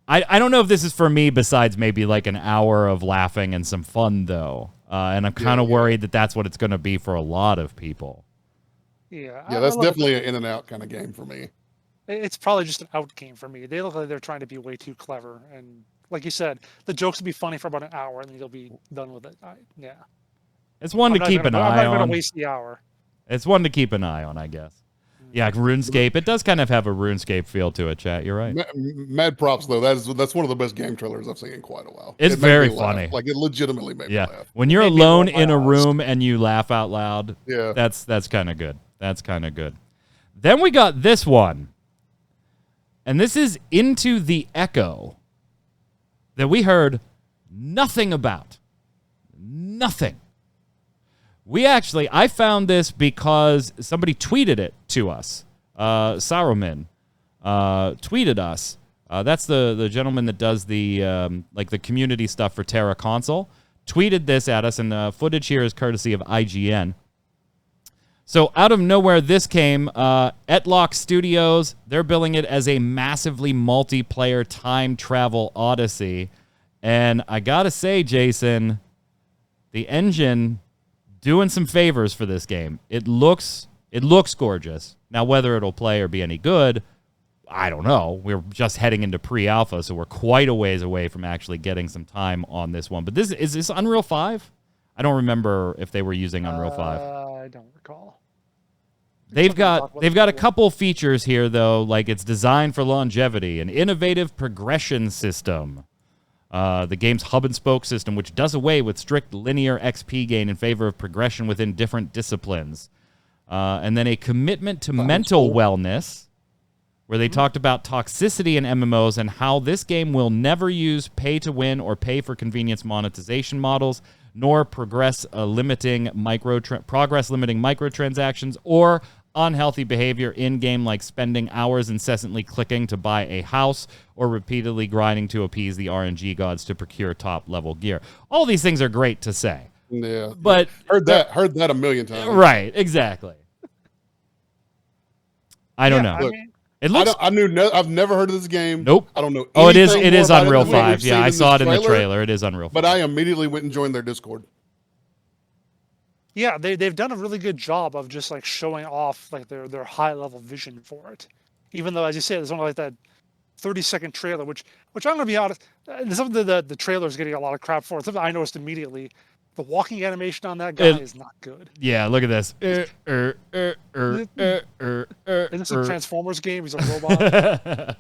I don't know if this is for me. Besides maybe like an hour of laughing and some fun, though, and I'm kind of worried that that's what it's going to be for a lot of people. Yeah, that's definitely an in and out kind of game for me. It's probably just an out game for me. They look like they're trying to be way too clever, and like you said, the jokes will be funny for about an hour, and then you'll be done with it. It's one to keep an eye on. I'm not going to waste the hour. It's one to keep an eye on, I guess. Yeah, RuneScape. It does kind of have a RuneScape feel to it, chat. You're right. Mad props though. That's one of the best game trailers I've seen in quite a while. It's It made very me laugh. funny. Like it legitimately made me laugh. When you're Made me roll alone my in a eyes. room and you laugh out loud, Yeah. that's kind of good. That's kind of good. Then we got this one. And this is Into the Echo that we heard nothing about. Nothing. I found this because somebody tweeted it to us. Saruman tweeted us. That's the gentleman that does the like the community stuff for Terra Console. Tweeted this at us, and the footage here is courtesy of IGN. So out of nowhere, this came. Etlock Studios, they're billing it as a massively multiplayer time travel odyssey. And I gotta say, Jason, the engine doing some favors for this game. It looks gorgeous. Now, whether it'll play or be any good, I don't know. We're just heading into pre-alpha, so we're quite a ways away from actually getting some time on this one. But is this Unreal 5? I don't remember if they were using Unreal 5. I don't recall. They've got a couple features here though, like it's designed for longevity, an innovative progression system. The game's hub and spoke system, which does away with strict linear XP gain in favor of progression within different disciplines. And then a commitment to mental wellness, where they talked about toxicity in MMOs and how this game will never use pay-to-win or pay-for-convenience monetization models, nor progress limiting microtransactions or unhealthy behavior in-game, like spending hours incessantly clicking to buy a house or repeatedly grinding to appease the RNG gods to procure top-level gear. All these things are great to say. Yeah. But heard that a million times. Right, exactly. I don't know. Look, It looks. I've never heard of this game. Nope. I don't know. Oh, it is about Unreal than what 5. we've Yeah, seen I in saw it this in the trailer. It is Unreal 5. But I immediately went and joined their Discord. Yeah, they've done a really good job of just like showing off like their high level vision for it. Even though, as you say, there's only like that 30-second trailer, which I'm gonna be honest, something that the trailer is getting a lot of crap for. Something I noticed immediately. The walking animation on that guy is not good. Yeah, look at this. Isn't this a Transformers game? He's a robot.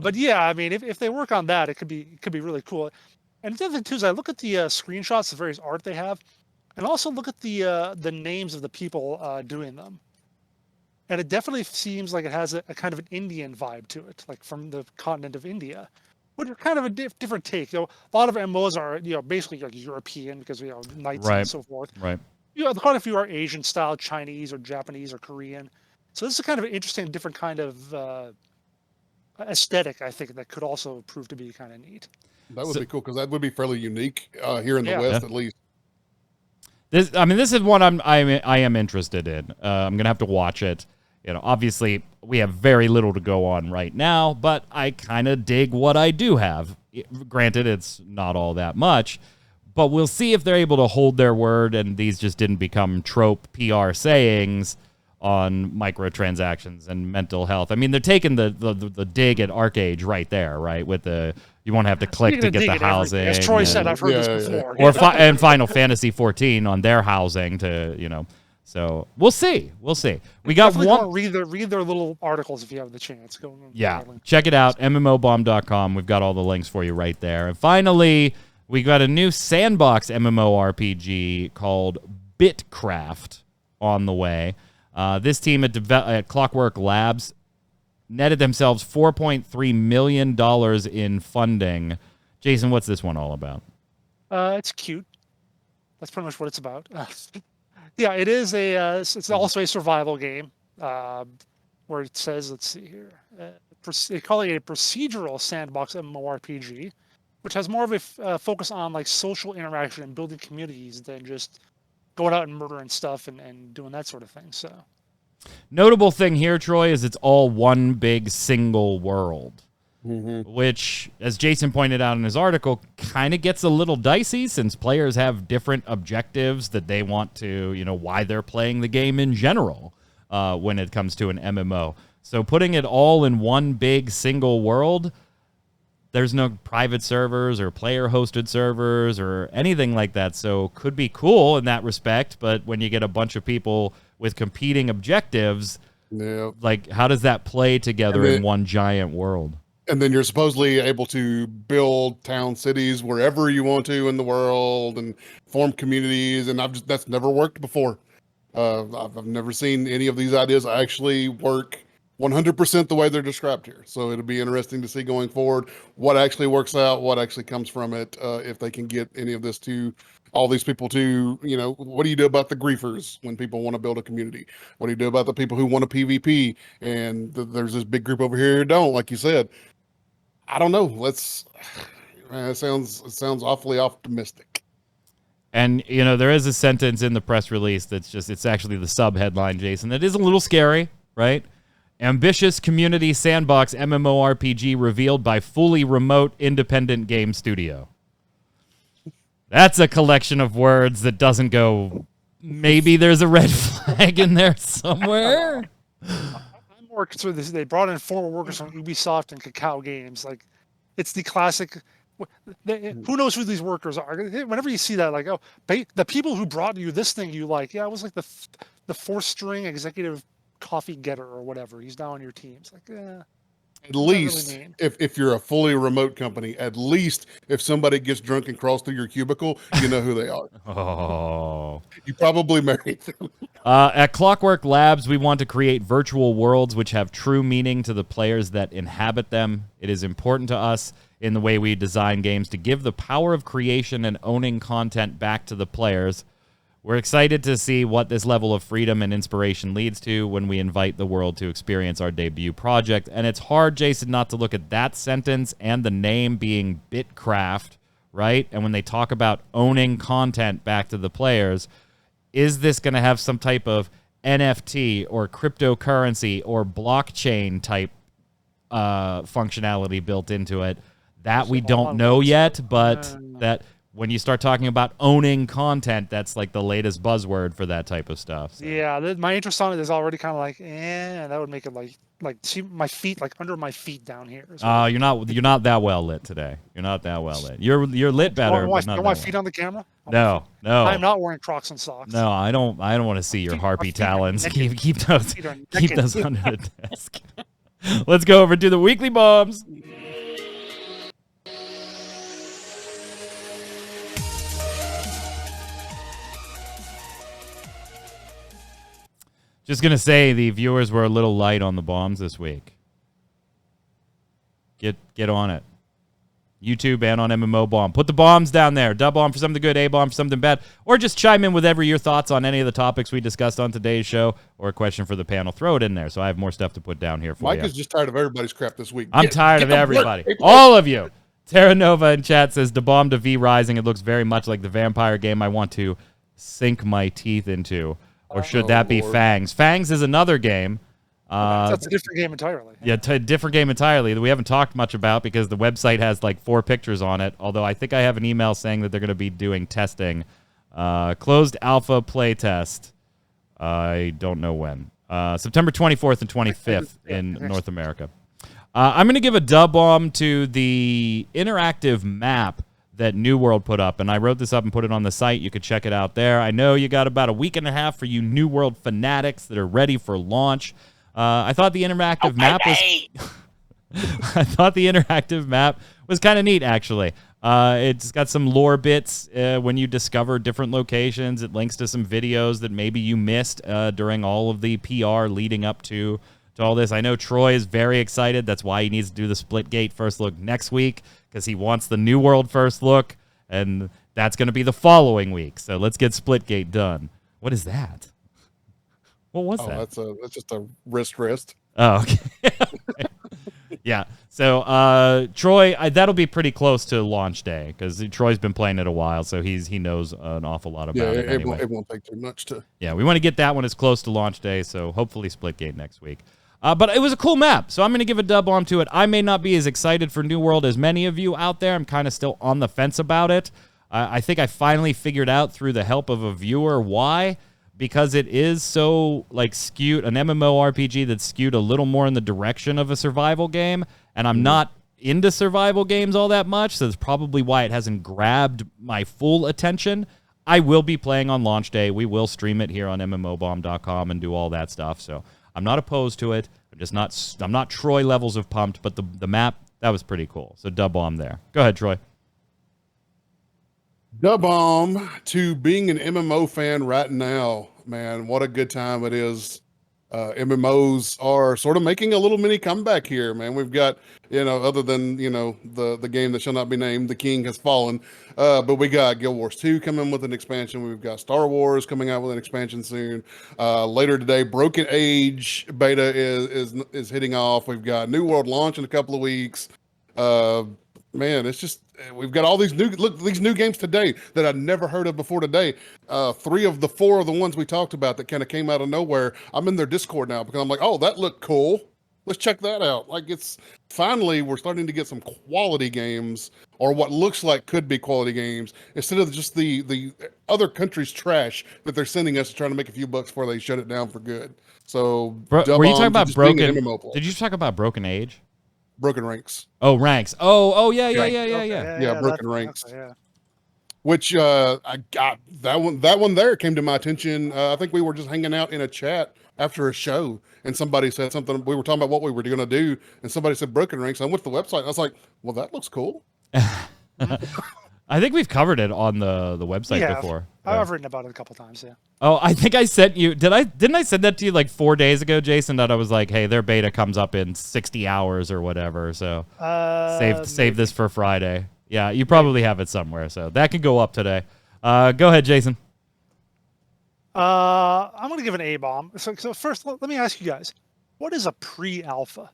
But yeah, I mean, if they work on that, it could be really cool. And the other thing too is I look at the screenshots, the various art they have, and also look at the names of the people doing them. And it definitely seems like it has a kind of an Indian vibe to it, like from the continent of India. Which is kind of a different take. A lot of MMOs are, basically like European because knights and so forth. Right. Quite a few are Asian style, Chinese or Japanese or Korean. So this is kind of an interesting, different kind of aesthetic. I think that could also prove to be kind of neat. That would be cool because that would be fairly unique here in the West, at least. This is one I am interested in. I'm gonna have to watch it. Obviously we have very little to go on right now, but I kind of dig what I do have. Granted, it's not all that much, but we'll see if they're able to hold their word and these just didn't become trope PR sayings on microtransactions and mental health. I mean, they're taking the dig at Arcade right there, right? With you won't have to click to get the housing. As Troy said, I've heard this before. Or and Final Fantasy 14 on their housing to. So we'll see. We got one. Read their little articles if you have the chance. Check it out. MMOBomb.com. We've got all the links for you right there. And finally, we got a new sandbox MMORPG called Bitcraft on the way. This team at Clockwork Labs netted themselves $4.3 million in funding. Jason, what's this one all about? It's cute. That's pretty much what it's about. Yeah, it is it's also a survival game where it says, let's see here, they call it a procedural sandbox MMORPG, which has more of a focus on like social interaction and building communities than just going out and murdering stuff and doing that sort of thing. So, notable thing here, Troy, is it's all one big single world. Mm-hmm. Which, as Jason pointed out in his article, kind of gets a little dicey since players have different objectives that they want to, why they're playing the game in general when it comes to an MMO. So putting it all in one big single world, there's no private servers or player-hosted servers or anything like that. So could be cool in that respect, but when you get a bunch of people with competing objectives. Yeah. Like, how does that play together in one giant world? And then you're supposedly able to build town cities wherever you want to in the world and form communities. And that's never worked before. I've never seen any of these ideas actually work 100% the way they're described here. So it'll be interesting to see going forward what actually works out, what actually comes from it, if they can get any of this to all these people to, what do you do about the griefers when people want to build a community? What do you do about the people who want a PvP? And there's this big group over here who don't, like you said. I don't know. It sounds awfully optimistic. And, there is a sentence in the press release it's actually the sub-headline, Jason. It is a little scary, right? Ambitious community sandbox MMORPG revealed by fully remote independent game studio. That's a collection of words that doesn't go, maybe there's a red flag in there somewhere. I'm more concerned this. They brought in former workers from Ubisoft and Kakao Games. Like, it's the classic. Who knows who these workers are? Whenever you see that, like, the people who brought you this thing you like, yeah, it was like the fourth string executive coffee getter or whatever. He's now on your team. It's like, at least really if you're a fully remote company, at least if somebody gets drunk and crawls through your cubicle, you know who they are. Oh, you probably married them. At Clockwork Labs, we want to create virtual worlds which have true meaning to the players that inhabit them. It is important to us in the way we design games to give the power of creation and owning content back to the players. We're excited to see what this level of freedom and inspiration leads to when we invite the world to experience our debut project. And it's hard, Jason, not to look at that sentence and the name being Bitcraft, right? And when they talk about owning content back to the players, is this going to have some type of NFT or cryptocurrency or blockchain type functionality built into it? That we don't know yet, but that when you start talking about owning content, that's like the latest buzzword for that type of stuff. So. Yeah, my interest on it is already kind of like, that would make it like see my feet, like under my feet down here. You're not that well lit today. You're not that well lit. You're lit better. Want my feet on the camera? No. I'm not wearing Crocs and socks. No, I don't want to see your harpy talons. Keep those under the desk. Let's go over to the weekly bombs. Just going to say the viewers were a little light on the bombs this week. Get on it. YouTube and on MMO Bomb. Put the bombs down there. Dub bomb for something good, A bomb for something bad. Or just chime in with your thoughts on any of the topics we discussed on today's show or a question for the panel. Throw it in there so I have more stuff to put down here for you. Mike is just tired of everybody's crap this week. I'm tired of everybody. All of you. Terra Nova in chat says, the bomb to V Rising. It looks very much like the vampire game I want to sink my teeth into. Or should that be Lord. Fangs? Fangs is another game. That's a different game entirely. Yeah, different game entirely that we haven't talked much about because the website has like 4 pictures on it. Although I think I have an email saying that they're going to be doing testing. Closed alpha playtest. I don't know when. September 24th and 25th in North America. I'm going to give a dub bomb to the interactive map that New World put up, and I wrote this up and put it on the site. You could check it out there. I know you got about a week and a half for you New World fanatics that are ready for launch. I thought the interactive map was kind of neat, actually. It's got some lore bits when you discover different locations. It links to some videos that maybe you missed during all of the PR leading up to all this. I know Troy is very excited. That's why he needs to do the Splitgate first look next week, because he wants the New World first look, and that's going to be the following week. So let's get Splitgate done. What is that? What was that? That's just a wrist. Oh, okay. Yeah. So Troy, that'll be pretty close to launch day because Troy's been playing it a while, so he knows an awful lot about it. Anyway. It won't take too much to. Yeah, we want to get that one as close to launch day, so hopefully Splitgate next week. But it was a cool map, so I'm going to give a dub bomb to it. I may not be as excited for New World as many of you out there. I'm kind of still on the fence about it. I think I finally figured out through the help of a viewer why, because it is so like skewed, an MMORPG that's skewed a little more in the direction of a survival game, and I'm not into survival games all that much, so that's probably why it hasn't grabbed my full attention. I will be playing on launch day. We will stream it here on mmobomb.com and do all that stuff. So I'm not opposed to it. I'm not Troy levels of pumped, but the map, that was pretty cool. So dub bomb there. Go ahead, Troy. Dub bomb to being an MMO fan right now, man. What a good time it is. MMOs are sort of making a little mini comeback here, man. We've got, other than, the game that shall not be named, The King Has Fallen. But we got Guild Wars 2 coming with an expansion. We've got Star Wars coming out with an expansion soon. Later today, Broken Age beta is hitting off. We've got New World launch in a couple of weeks. Man, it's just, we've got all these new games today that I'd never heard of before today. 3 of the 4 of the ones we talked about that kind of came out of nowhere. I'm in their Discord now because I'm like, oh, that looked cool. Let's check that out. Like, it's finally, we're starting to get some quality games, or what looks like could be quality games, instead of just the other countries' trash that they're sending us to try to make a few bucks before they shut it down for good. So, were you talking about Broken? MMO Did you talk about Broken Age? Broken Ranks. Oh, Ranks. Oh, yeah. Broken Ranks. Okay, yeah. Which I got that one there came to my attention. I think we were just hanging out in a chat after a show, and somebody said something. We were talking about what we were going to do, and somebody said Broken Ranks. I went to the website. And I was like, "Well, that looks cool." I think we've covered it on the website before. I've written about it a couple times. Yeah. Oh, I think I sent you. Didn't I send that to you like 4 days ago, Jason? That I was like, "Hey, their beta comes up in 60 hours or whatever." So save this for Friday. Yeah, you probably have it somewhere, so that can go up today. Go ahead, Jason. I'm going to give an A-bomb. So first, let me ask you guys, what is a pre-alpha?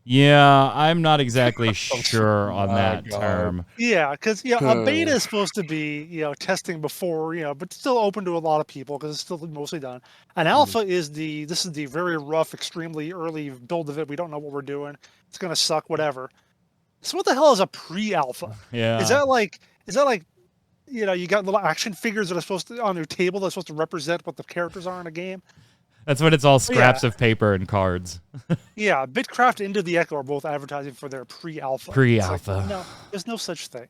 Yeah, I'm not exactly sure on that term. Yeah, because a beta is supposed to be testing before but still open to a lot of people because it's still mostly done. An alpha is the very rough, extremely early build of it. We don't know what we're doing. It's going to suck, whatever. So what the hell is a pre-alpha? Yeah, is that like you got little action figures that are supposed to on your table that's supposed to represent what the characters are in a game? That's when it's all scraps of paper and cards. Yeah, Bitcraft and The Echo are both advertising for their pre-alpha. Pre-alpha. Like, no, there's no such thing.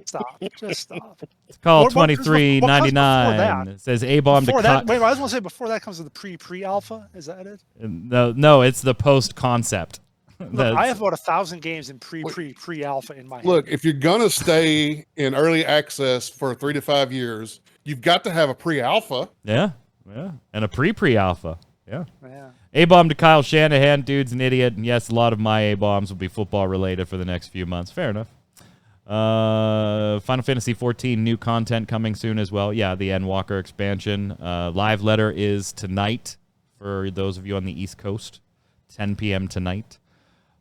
Stop. Just stop. It's called $23.99. It says A-bomb to cut. Wait, I was going to say before that comes to the pre-alpha. Is that it? No, it's the post-concept. Look, I have about 1,000 games in pre-alpha in my head. Look, if you're gonna stay in early access for 3 to 5 years, you've got to have a pre-alpha. Yeah, and a pre-alpha. Yeah. A-bomb to Kyle Shanahan, dude's an idiot, and yes, a lot of my A-bombs will be football related for the next few months. Fair enough. Final Fantasy 14 new content coming soon as well. Yeah, the Endwalker expansion. Live letter is tonight for those of you on the East Coast, 10 p.m. tonight.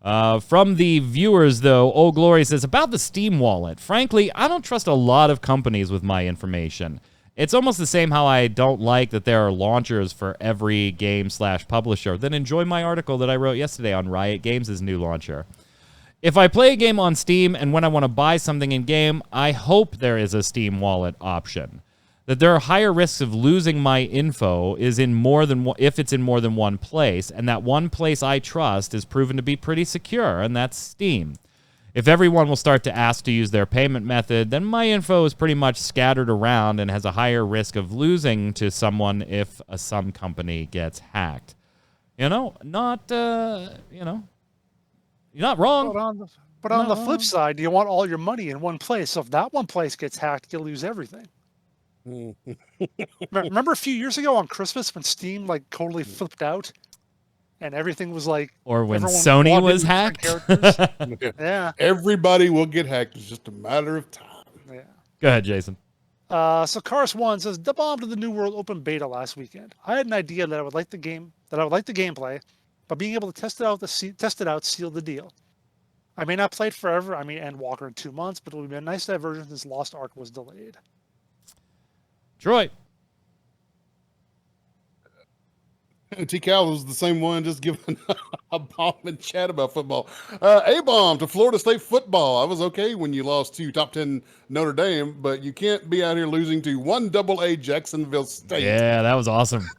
From the viewers, though, Old Glory says, about the Steam wallet. Frankly, I don't trust a lot of companies with my information. It's almost the same how I don't like that there are launchers for every game/publisher. Then enjoy my article that I wrote yesterday on Riot Games' new launcher. If I play a game on Steam and when I want to buy something in-game, I hope there is a Steam wallet option. That there are higher risks of losing my info if it's in more than one place, and that one place I trust is proven to be pretty secure, and that's Steam. If everyone will start to ask to use their payment method, then my info is pretty much scattered around and has a higher risk of losing to someone if some company gets hacked. You're not wrong. But on the flip side, you want all your money in one place. So if that one place gets hacked, you'll lose everything. Remember a few years ago on Christmas when Steam totally flipped out and everything was or when Sony was hacked? Yeah. Everybody will get hacked. It's just a matter of time. Yeah. Go ahead, Jason. So Cars One says, the bomb to the New World open beta last weekend. I had an idea that I would like the gameplay, but being able to test it out sealed the deal. I may not play it forever. I may end Walker in 2 months, but it would be a nice diversion since Lost Ark was delayed. Troy. T-Cal was the same one, just giving a bomb and chat about football. A-bomb to Florida State football. I was okay when you lost to top 10 Notre Dame, but you can't be out here losing to 1AA Jacksonville State. Yeah, that was awesome.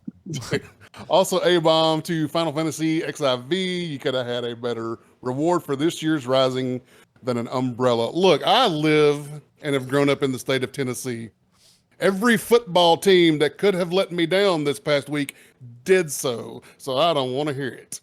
Also, A-bomb to Final Fantasy XIV. You could have had a better reward for this year's Rising than an umbrella. Look, I live and have grown up in the state of Tennessee. Every football team that could have let me down this past week did so. So I don't want to hear it.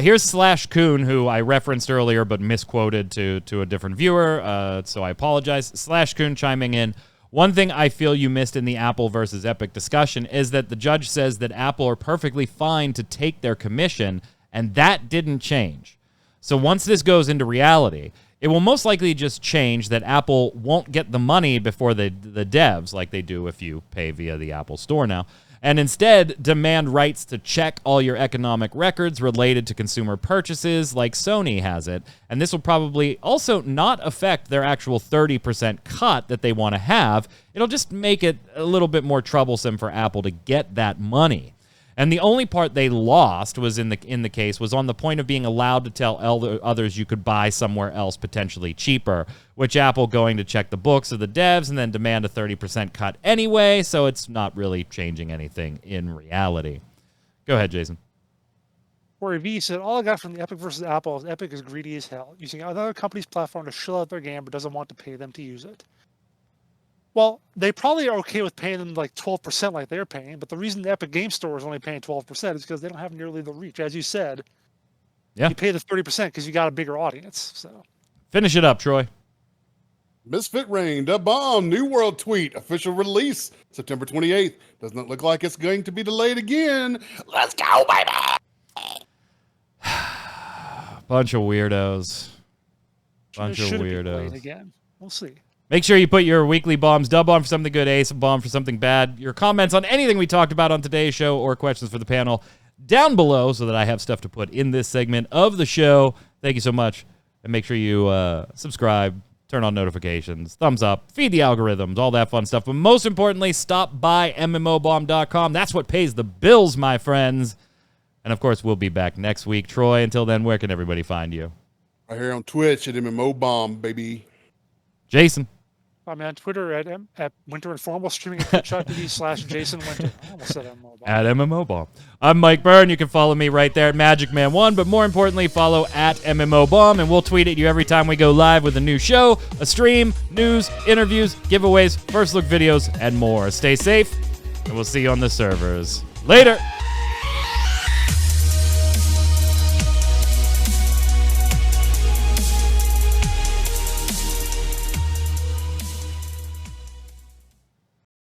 Here's Slash Coon, who I referenced earlier but misquoted to a different viewer, so I apologize. Slash Coon chiming in. One thing I feel you missed in the Apple versus Epic discussion is that the judge says that Apple are perfectly fine to take their commission, and that didn't change. So once this goes into reality, it will most likely just change that Apple won't get the money before the devs, like they do if you pay via the Apple Store now, and instead demand rights to check all your economic records related to consumer purchases like Sony has it. And this will probably also not affect their actual 30% cut that they want to have. It'll just make it a little bit more troublesome for Apple to get that money. And the only part they lost was in the case was on the point of being allowed to tell others you could buy somewhere else potentially cheaper, which Apple going to check the books of the devs and then demand a 30% cut anyway, so it's not really changing anything in reality. Go ahead, Jason. Corey V said, all I got from the Epic versus Apple is Epic is greedy as hell, using another company's platform to shill out their game but doesn't want to pay them to use it. Well, they probably are okay with paying them like 12% like they're paying, but the reason the Epic Game Store is only paying 12% is because they don't have nearly the reach. As you said, you pay the 30% because you got a bigger audience. So, finish it up, Troy. Misfit Rain, the bomb, New World tweet, official release, September 28th. Does not look like it's going to be delayed again. Let's go, baby! Bunch of weirdos. Bunch of weirdos. Again. We'll see. Make sure you put your weekly bombs, dub bomb for something good, ace bomb for something bad, your comments on anything we talked about on today's show or questions for the panel down below so that I have stuff to put in this segment of the show. Thank you so much. And make sure you subscribe, turn on notifications, thumbs up, feed the algorithms, all that fun stuff. But most importantly, stop by MMOBomb.com. That's what pays the bills, my friends. And, of course, we'll be back next week. Troy, until then, where can everybody find you? Right here on Twitch at MMOBomb, baby. Jason. I'm on Twitter at Winter Informal, streaming at twitch.tv/Jason Winter. I almost said MMO Bomb. At MMO Bomb. I'm Mike Byrne. You can follow me right there at magicman1, but more importantly, follow at MMO Bomb, and we'll tweet at you every time we go live with a new show, a stream, news, interviews, giveaways, first look videos, and more. Stay safe, and we'll see you on the servers. Later!